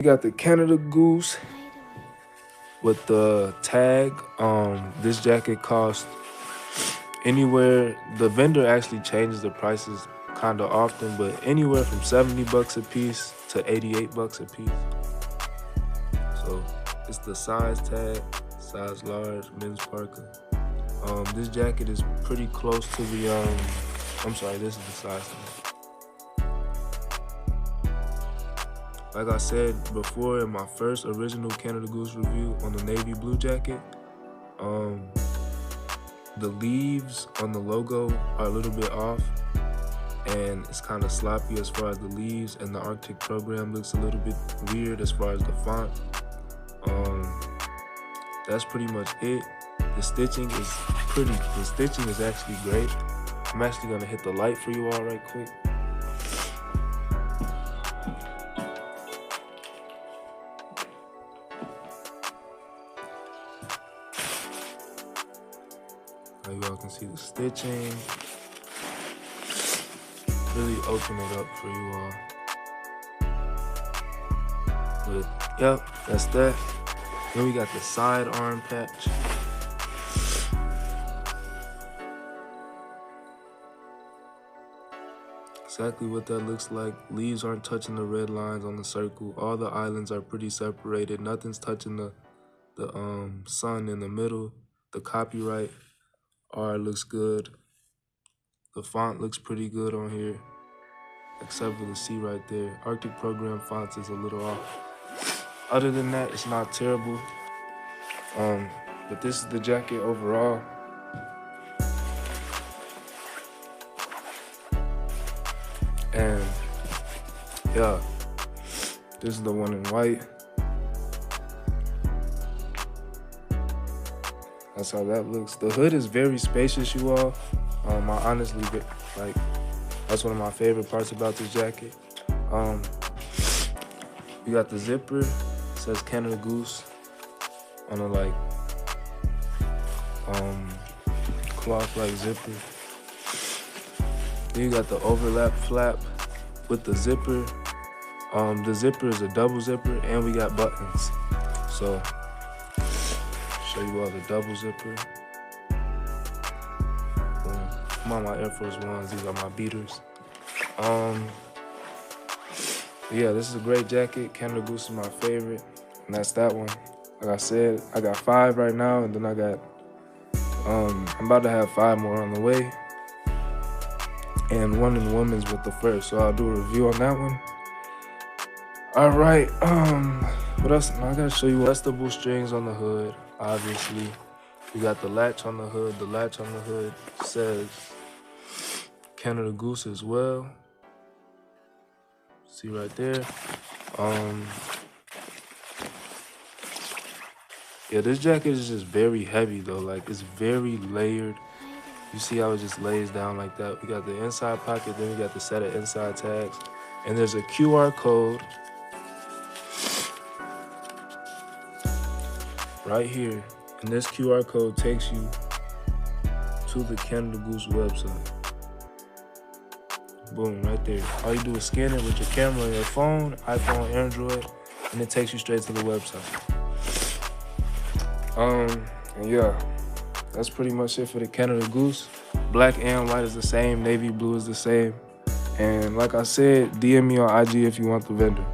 We got the Canada Goose with the tag. This jacket cost anywhere, the vendor actually changes the prices kind of often, but anywhere from 70 bucks a piece to 88 bucks a piece. So it's the size tag, size large, men's parka. This jacket is pretty close to the, I'm sorry, this is the size tag. Like I said before in my first original Canada Goose review on the navy blue jacket, the leaves on the logo are a little bit off and it's kind of sloppy as far as the leaves, and the Arctic program looks a little bit weird as far as the font. That's pretty much it. The stitching is actually great. I'm actually gonna hit the light for you all right quick. Now you all can see the stitching. Really open it up for you all. But yep, that's that. Then we got the side arm patch. Exactly what that looks like. Leaves aren't touching the red lines on the circle. All the islands are pretty separated. Nothing's touching the sun in the middle. The copyright art looks good. The font looks pretty good on here, except for the C right there. Arctic program fonts is a little off. Other than that, it's not terrible. But this is the jacket overall. And yeah, this is the one in white. That's how that looks. The hood is very spacious, you all. I honestly, like, that's one of my favorite parts about this jacket. We got the zipper. It says Canada Goose on a like cloth-like zipper. Then you got the overlap flap with the zipper. The zipper is a double zipper, and we got buttons. So, show you all the double zipper. I'm on my Air Force Ones. These are my beaters. Yeah, this is a great jacket. Canada Goose is my favorite, and that's that one. Like I said, I got 5 right now, and then I got, I'm about to have 5 more on the way, and one in women's with the first, so I'll do a review on that one. All right, what else? Now I gotta show you adjustable strings on the hood, obviously. We got the latch on the hood. The latch on the hood says Canada Goose as well. See right there. Yeah, this jacket is just very heavy though. Like, it's very layered. You see how it just lays down like that. We got the inside pocket, then we got the set of inside tags. And there's a QR code right here. And this QR code takes you to the Canada Goose website. Boom, right there. All you do is scan it with your camera on your phone, iPhone, Android, and it takes you straight to the website. And yeah, that's pretty much it for the Canada Goose. Black and white is the same, navy blue is the same. And like I said, DM me on IG if you want the vendor.